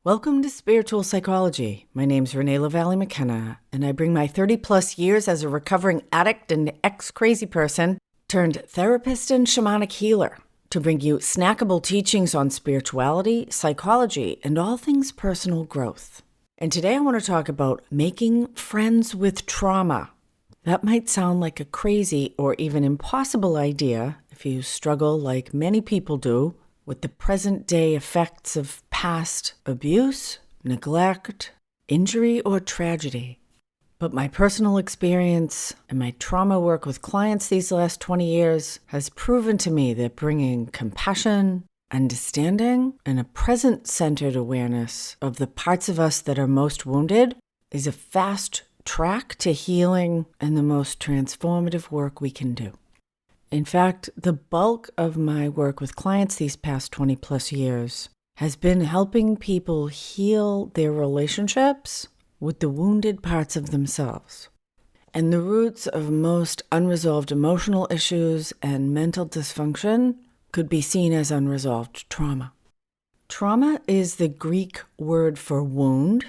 Welcome to Spiritual Psychology. My name's Renee LaValle McKenna, and I bring my 30-plus years as a recovering addict and ex-crazy person turned therapist and shamanic healer to bring you snackable teachings on spirituality, psychology, and all things personal growth. And today I want to talk about making friends with trauma. That might sound like a crazy or even impossible idea if you struggle, like many people do, with the present-day effects of past abuse, neglect, injury, or tragedy. But my personal experience and my trauma work with clients these last 20 years has proven to me that bringing compassion, understanding, and a present-centered awareness of the parts of us that are most wounded is a fast track to healing and the most transformative work we can do. In fact, the bulk of my work with clients these past 20 plus years has been helping people heal their relationships with the wounded parts of themselves. And the roots of most unresolved emotional issues and mental dysfunction could be seen as unresolved trauma. Trauma is the Greek word for wound,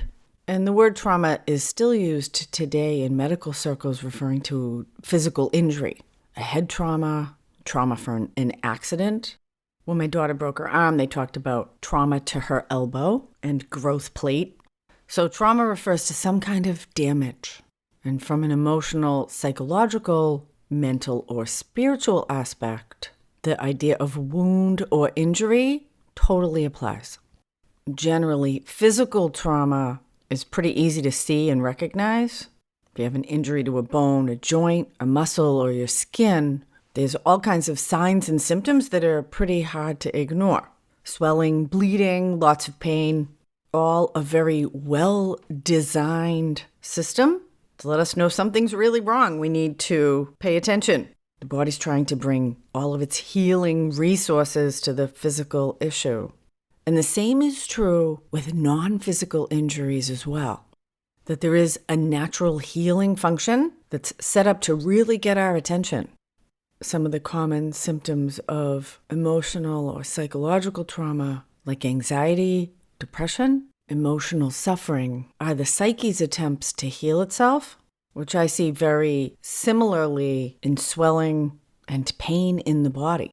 and the word trauma is still used today in medical circles referring to physical injury. A head trauma, trauma from an accident. When my daughter broke her arm, they talked about trauma to her elbow and growth plate. So trauma refers to some kind of damage. And from an emotional, psychological, mental, or spiritual aspect, the idea of wound or injury totally applies. Generally, physical trauma is pretty easy to see and recognize. If you have an injury to a bone, a joint, a muscle, or your skin, there's all kinds of signs and symptoms that are pretty hard to ignore. Swelling, bleeding, lots of pain, all a very well-designed system to let us know something's really wrong. We need to pay attention. The body's trying to bring all of its healing resources to the physical issue. And the same is true with non-physical injuries as well. That there is a natural healing function that's set up to really get our attention. Some of the common symptoms of emotional or psychological trauma, like anxiety, depression, emotional suffering, are the psyche's attempts to heal itself, which I see very similarly in swelling and pain in the body.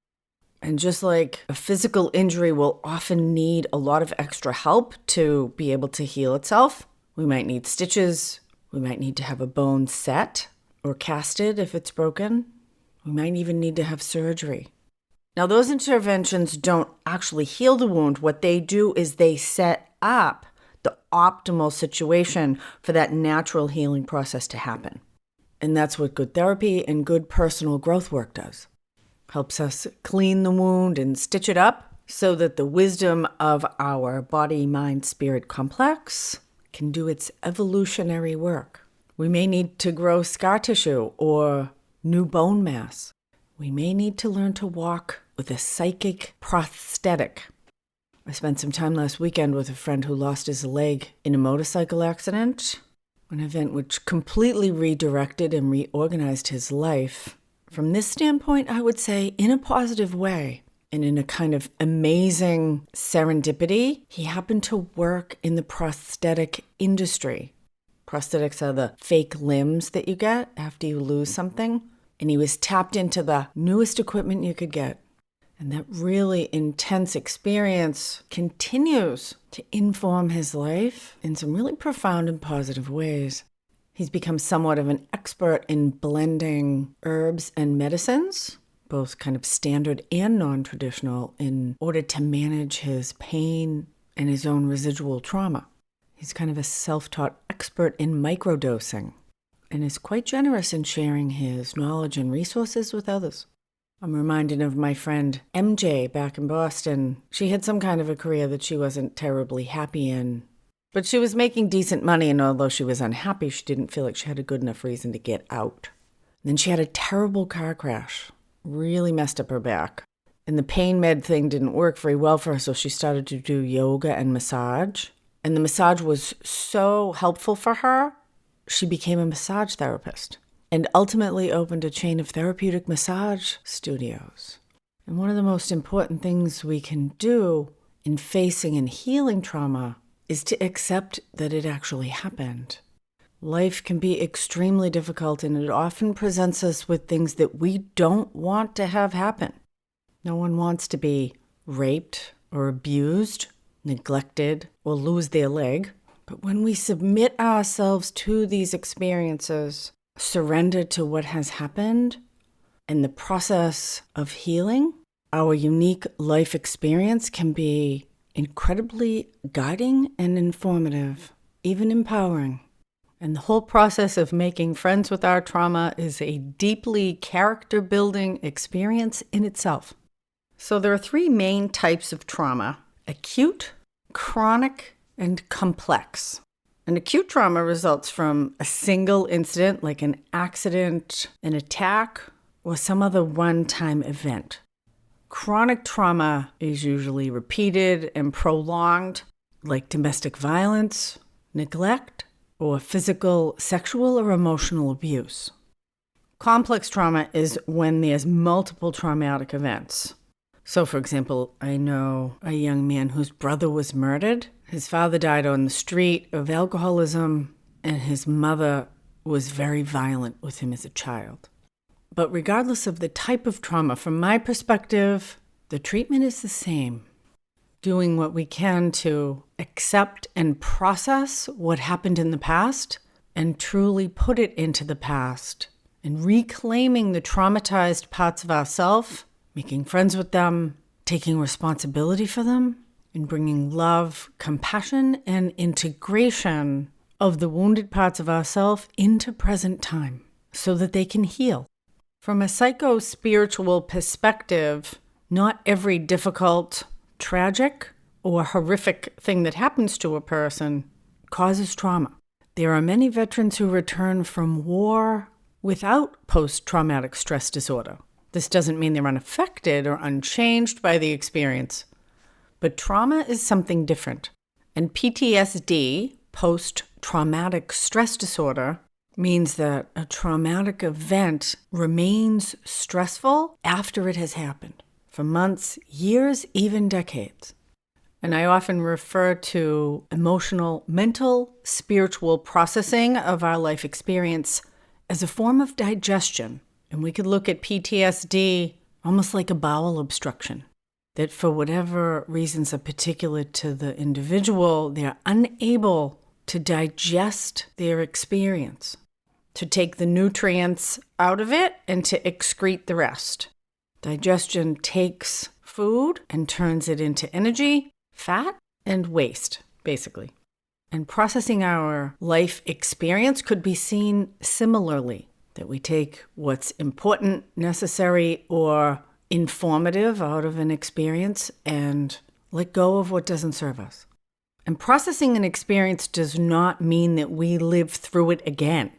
And just like a physical injury will often need a lot of extra help to be able to heal itself, we might need stitches, we might need to have a bone set or casted if it's broken. We might even need to have surgery. Now, those interventions don't actually heal the wound. What they do is they set up the optimal situation for that natural healing process to happen. And that's what good therapy and good personal growth work does. Helps us clean the wound and stitch it up so that the wisdom of our body-mind-spirit complex can do its evolutionary work. We may need to grow scar tissue or new bone mass. We may need to learn to walk with a psychic prosthetic. I spent some time last weekend with a friend who lost his leg in a motorcycle accident, an event which completely redirected and reorganized his life. From this standpoint, I would say in a positive way. And in a kind of amazing serendipity, he happened to work in the prosthetic industry. Prosthetics are the fake limbs that you get after you lose something. And he was tapped into the newest equipment you could get. And that really intense experience continues to inform his life in some really profound and positive ways. He's become somewhat of an expert in blending herbs and medicines, both kind of standard and non-traditional, in order to manage his pain and his own residual trauma. He's kind of a self-taught expert in microdosing and is quite generous in sharing his knowledge and resources with others. I'm reminded of my friend MJ back in Boston. She had some kind of a career that she wasn't terribly happy in, but she was making decent money, and although she was unhappy, she didn't feel like she had a good enough reason to get out. And then she had a terrible car crash. Really messed up her back. And the pain med thing didn't work very well for her, so she started to do yoga and massage. And the massage was so helpful for her, she became a massage therapist and ultimately opened a chain of therapeutic massage studios. And one of the most important things we can do in facing and healing trauma is to accept that it actually happened. Life can be extremely difficult, and it often presents us with things that we don't want to have happen. No one wants to be raped or abused, neglected, or lose their leg. But when we submit ourselves to these experiences, surrender to what has happened, and the process of healing, our unique life experience can be incredibly guiding and informative, even empowering. And the whole process of making friends with our trauma is a deeply character-building experience in itself. So there are three main types of trauma: acute, chronic, and complex. An acute trauma results from a single incident, like an accident, an attack, or some other one-time event. Chronic trauma is usually repeated and prolonged, like domestic violence, neglect, or physical, sexual, or emotional abuse. Complex trauma is when there's multiple traumatic events. So, for example, I know a young man whose brother was murdered. His father died on the street of alcoholism, and his mother was very violent with him as a child. But regardless of the type of trauma, from my perspective, the treatment is the same. Doing what we can to accept and process what happened in the past and truly put it into the past, and reclaiming the traumatized parts of ourselves, making friends with them, taking responsibility for them, and bringing love, compassion, and integration of the wounded parts of ourselves into present time so that they can heal. From a psycho-spiritual perspective, not every difficult, tragic, or horrific thing that happens to a person causes trauma. There are many veterans who return from war without post-traumatic stress disorder. This doesn't mean they're unaffected or unchanged by the experience, but trauma is something different. And PTSD, post-traumatic stress disorder, means that a traumatic event remains stressful after it has happened, for months, years, even decades. And I often refer to emotional, mental, spiritual processing of our life experience as a form of digestion. And we could look at PTSD almost like a bowel obstruction, that for whatever reasons are particular to the individual, they're unable to digest their experience, to take the nutrients out of it and to excrete the rest. Digestion takes food and turns it into energy, fat, and waste, basically. And processing our life experience could be seen similarly, that we take what's important, necessary, or informative out of an experience and let go of what doesn't serve us. And processing an experience does not mean that we live through it again.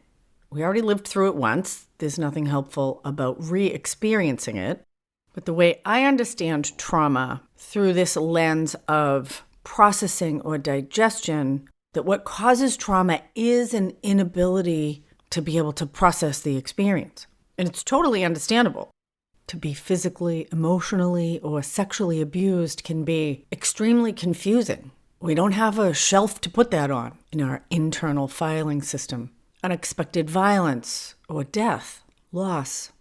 We already lived through it once. There's nothing helpful about re-experiencing it. But the way I understand trauma through this lens of processing or digestion, that what causes trauma is an inability to be able to process the experience. And it's totally understandable. To be physically, emotionally, or sexually abused can be extremely confusing. We don't have a shelf to put that on in our internal filing system. Unexpected violence or death, loss,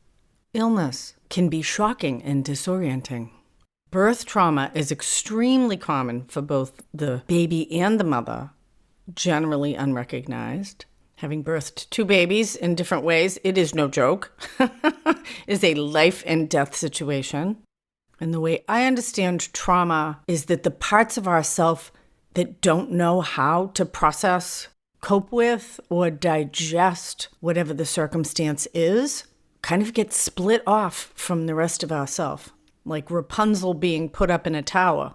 illness can be shocking and disorienting. Birth trauma is extremely common for both the baby and the mother, generally unrecognized. Having birthed two babies in different ways, it is no joke, is a life and death situation. And the way I understand trauma is that the parts of ourself that don't know how to process, cope with, or digest whatever the circumstance is, kind of get split off from the rest of ourself, like Rapunzel being put up in a tower.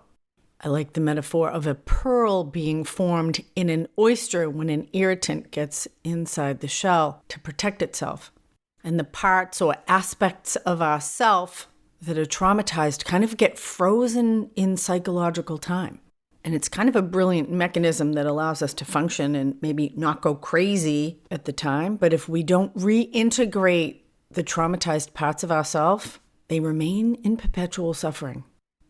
I like the metaphor of a pearl being formed in an oyster when an irritant gets inside the shell to protect itself. And the parts or aspects of ourself that are traumatized kind of get frozen in psychological time. And it's kind of a brilliant mechanism that allows us to function and maybe not go crazy at the time. But if we don't reintegrate the traumatized parts of ourselves, they remain in perpetual suffering.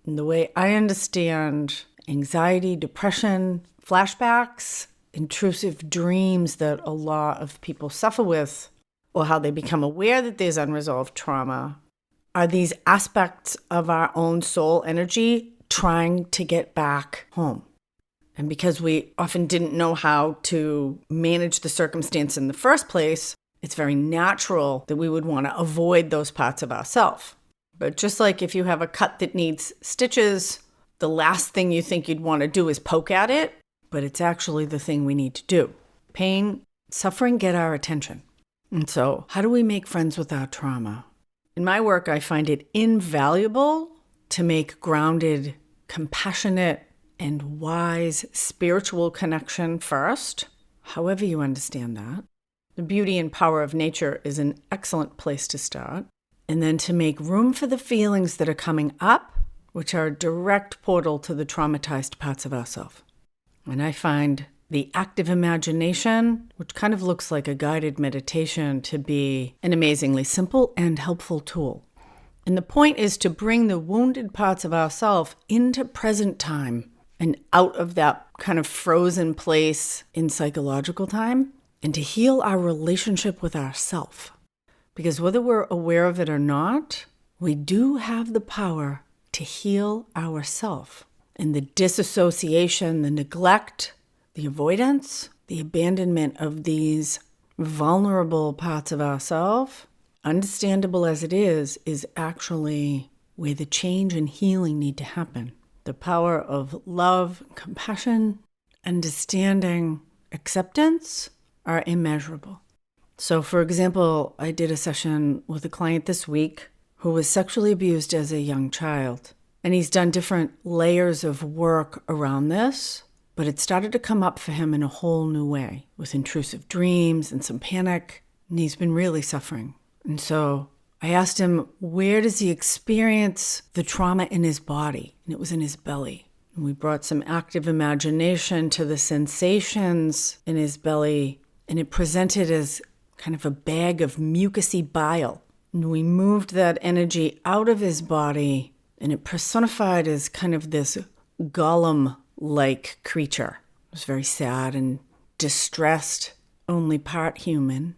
And the way I understand anxiety, depression, flashbacks, intrusive dreams that a lot of people suffer with, or how they become aware that there's unresolved trauma, are these aspects of our own soul energy trying to get back home. And because we often didn't know how to manage the circumstance in the first place, it's very natural that we would want to avoid those parts of ourselves. But just like if you have a cut that needs stitches, the last thing you think you'd want to do is poke at it, but it's actually the thing we need to do. Pain, suffering get our attention. And so, how do we make friends with our trauma? In my work, I find it invaluable to make grounded, compassionate, and wise spiritual connection first, however you understand that. The beauty and power of nature is an excellent place to start. And then to make room for the feelings that are coming up, which are a direct portal to the traumatized parts of ourselves. And I find the active imagination, which kind of looks like a guided meditation, to be an amazingly simple and helpful tool. And the point is to bring the wounded parts of ourselves into present time and out of that kind of frozen place in psychological time, and to heal our relationship with ourself. Because whether we're aware of it or not, we do have the power to heal ourself. And the disassociation, the neglect, the avoidance, the abandonment of these vulnerable parts of ourselves, understandable as it is actually where the change and healing need to happen. The power of love, compassion, understanding, acceptance are immeasurable. So, for example, I did a session with a client this week who was sexually abused as a young child. And he's done different layers of work around this, but it started to come up for him in a whole new way, with intrusive dreams and some panic, and he's been really suffering. And so I asked him, where does he experience the trauma in his body? And it was in his belly. And we brought some active imagination to the sensations in his belly, and it presented as kind of a bag of mucousy bile. And we moved that energy out of his body, and it personified as kind of this golem-like creature. It was very sad and distressed, only part human.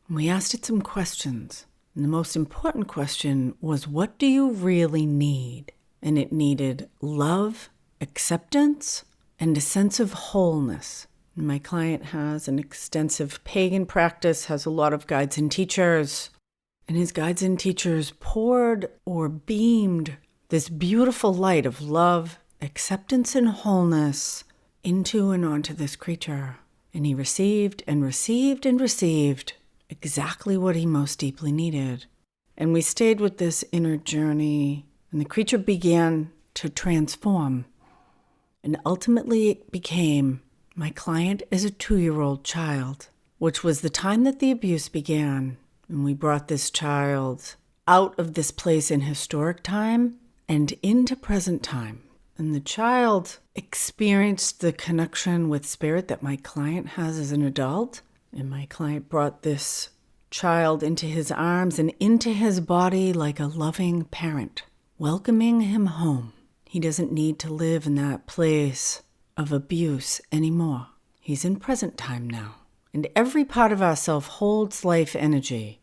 And we asked it some questions. And the most important question was, what do you really need? And it needed love, acceptance, and a sense of wholeness. And my client has an extensive pagan practice, has a lot of guides and teachers. And his guides and teachers poured or beamed this beautiful light of love, acceptance, and wholeness into and onto this creature. And he received and received and received exactly what he most deeply needed. And we stayed with this inner journey, and the creature began to transform. And ultimately it became my client as a 2-year-old child, which was the time that the abuse began. And we brought this child out of this place in historic time and into present time. And the child experienced the connection with spirit that my client has as an adult. And my client brought this child into his arms and into his body like a loving parent, welcoming him home. He doesn't need to live in that place of abuse anymore. He's in present time now. And every part of ourself holds life energy.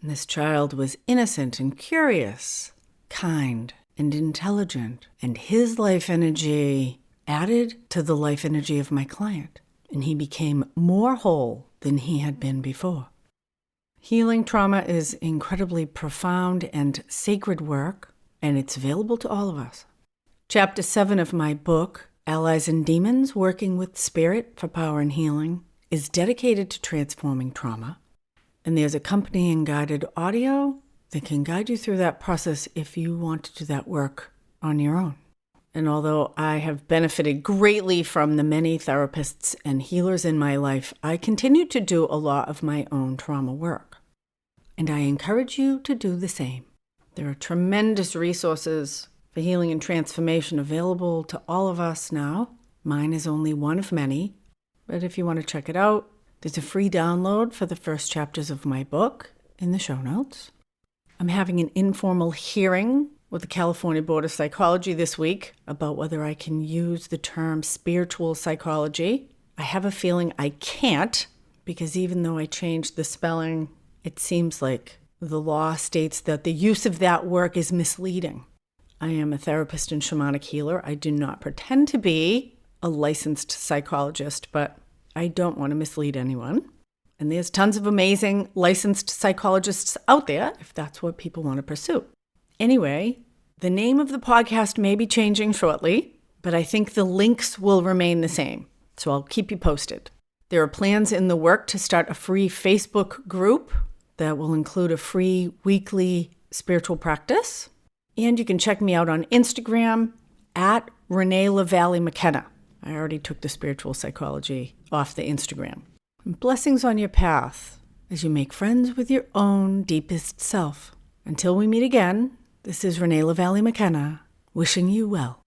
And this child was innocent and curious, kind and intelligent. And his life energy added to the life energy of my client. And he became more whole than he had been before. Healing trauma is incredibly profound and sacred work, and it's available to all of us. Chapter 7 of my book, Allies and Demons, Working with Spirit for Power and Healing, is dedicated to transforming trauma. And there's accompanying guided audio that can guide you through that process if you want to do that work on your own. And although I have benefited greatly from the many therapists and healers in my life, I continue to do a lot of my own trauma work. And I encourage you to do the same. There are tremendous resources for healing and transformation available to all of us now. Mine is only one of many, but if you want to check it out, there's a free download for the first chapters of my book in the show notes. I'm having an informal hearing with the California Board of Psychology this week about whether I can use the term spiritual psychology. I have a feeling I can't, because even though I changed the spelling, it seems like the law states that the use of that word is misleading. I am a therapist and shamanic healer. I do not pretend to be a licensed psychologist, but I don't want to mislead anyone. And there's tons of amazing licensed psychologists out there if that's what people want to pursue. Anyway, the name of the podcast may be changing shortly, but I think the links will remain the same. So I'll keep you posted. There are plans in the work to start a free Facebook group that will include a free weekly spiritual practice. And you can check me out on Instagram at Renee LaValle McKenna. I already took the spiritual psychology off the Instagram. And blessings on your path as you make friends with your own deepest self. Until we meet again, this is Renee LaValle McKenna, wishing you well.